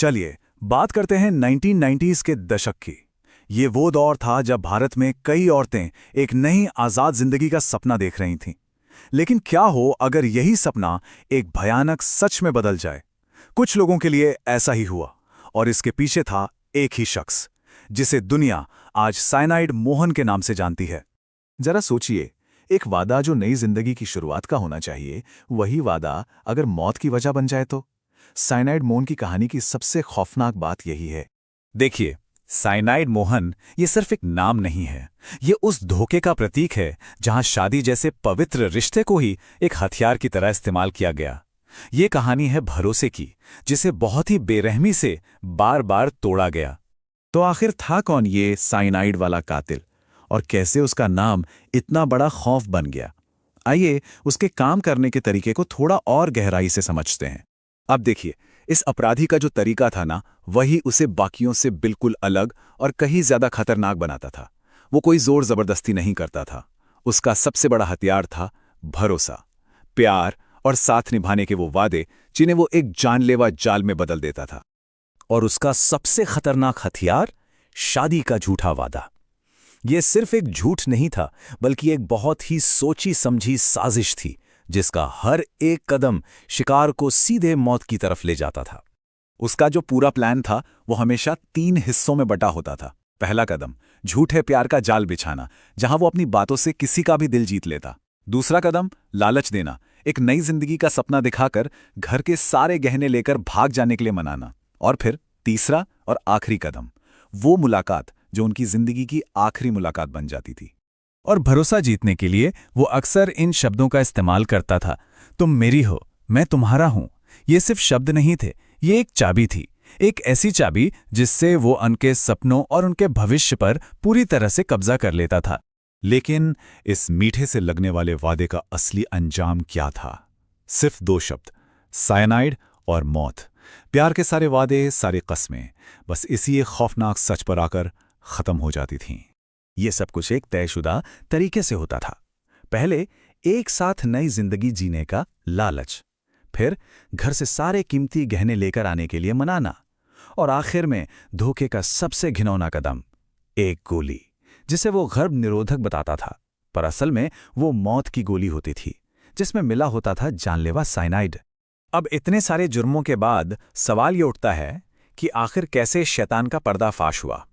चलिए बात करते हैं 1990s के दशक की। ये वो दौर था जब भारत में कई औरतें एक नई आज़ाद जिंदगी का सपना देख रही थीं। लेकिन क्या हो अगर यही सपना एक भयानक सच में बदल जाए। कुछ लोगों के लिए ऐसा ही हुआ, और इसके पीछे था एक ही शख्स जिसे दुनिया आज साइनाइड मोहन के नाम से जानती है। जरा सोचिए, एक वादा जो नई जिंदगी की शुरुआत का होना चाहिए, वही वादा अगर मौत की वजह बन जाए तो। साइनाइड मोहन की कहानी की सबसे खौफनाक बात यही है। देखिए, साइनाइड मोहन ये सिर्फ एक नाम नहीं है, ये उस धोखे का प्रतीक है जहां शादी जैसे पवित्र रिश्ते को ही एक हथियार की तरह इस्तेमाल किया गया। ये कहानी है भरोसे की, जिसे बहुत ही बेरहमी से बार बार तोड़ा गया। तो आखिर था कौन ये साइनाइड वाला कातिल, और कैसे उसका नाम इतना बड़ा खौफ बन गया? आइए उसके काम करने के तरीके को थोड़ा और गहराई से समझते हैं। अब देखिए, इस अपराधी का जो तरीका था ना, वही उसे बाकियों से बिल्कुल अलग और कहीं ज्यादा खतरनाक बनाता था। वो कोई जोर जबरदस्ती नहीं करता था। उसका सबसे बड़ा हथियार था भरोसा, प्यार और साथ निभाने के वो वादे, जिन्हें वो एक जानलेवा जाल में बदल देता था। और उसका सबसे खतरनाक हथियार शादी का झूठा वादा। ये सिर्फ एक झूठ नहीं था, बल्कि एक बहुत ही सोची समझी साजिश थी, जिसका हर एक कदम शिकार को सीधे मौत की तरफ ले जाता था। उसका जो पूरा प्लान था वो हमेशा 3 हिस्सों में बटा होता था। पहला कदम, झूठे प्यार का जाल बिछाना, जहां वो अपनी बातों से किसी का भी दिल जीत लेता। दूसरा कदम, लालच देना, एक नई जिंदगी का सपना दिखाकर घर के सारे गहने लेकर भाग जाने के लिए मनाना। और फिर तीसरा और आखिरी कदम, वो मुलाकात जो उनकी जिंदगी की आखिरी मुलाकात बन जाती थी। और भरोसा जीतने के लिए वो अक्सर इन शब्दों का इस्तेमाल करता था। तुम मेरी हो, मैं तुम्हारा हूं। ये सिर्फ शब्द नहीं थे, ये एक चाबी थी, एक ऐसी चाबी जिससे वो उनके सपनों और उनके भविष्य पर पूरी तरह से कब्जा कर लेता था। लेकिन इस मीठे से लगने वाले वादे का असली अंजाम क्या था? सिर्फ 2 शब्द, साइनाइड और मौत। प्यार के सारे वादे, सारी कस्में, बस इसी एक खौफनाक सच पर आकर खत्म हो जाती थीं। ये सब कुछ एक तयशुदा तरीके से होता था। पहले एक साथ नई जिंदगी जीने का लालच, फिर घर से सारे कीमती गहने लेकर आने के लिए मनाना, और आखिर में धोखे का सबसे घिनौना कदम, एक गोली, जिसे वो गर्भ निरोधक बताता था, पर असल में वो मौत की गोली होती थी, जिसमें मिला होता था जानलेवा साइनाइड। अब इतने सारे जुर्मों के बाद सवाल ये उठता है कि आखिर कैसे शैतान का पर्दाफाश हुआ।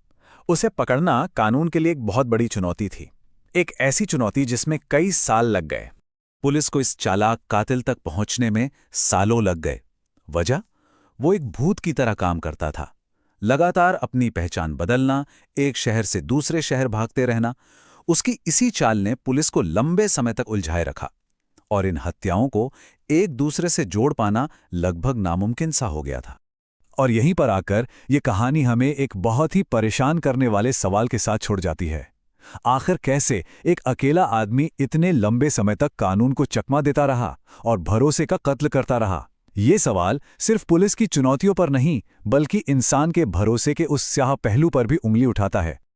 उसे पकड़ना कानून के लिए एक बहुत बड़ी चुनौती थी, एक ऐसी चुनौती जिसमें कई साल लग गए। पुलिस को इस चालाक कातिल तक पहुंचने में सालों लग गए। वजह, वो एक भूत की तरह काम करता था। लगातार अपनी पहचान बदलना, एक शहर से दूसरे शहर भागते रहना। उसकी इसी चाल ने पुलिस को लंबे समय तक उलझाए रखा, और इन हत्याओं को एक दूसरे से जोड़ पाना लगभग नामुमकिन सा हो गया था। और यहीं पर आकर ये कहानी हमें एक बहुत ही परेशान करने वाले सवाल के साथ छोड़ जाती है। आखिर कैसे एक अकेला आदमी इतने लंबे समय तक कानून को चकमा देता रहा और भरोसे का कत्ल करता रहा? ये सवाल सिर्फ पुलिस की चुनौतियों पर नहीं, बल्कि इंसान के भरोसे के उस स्याह पहलू पर भी उंगली उठाता है।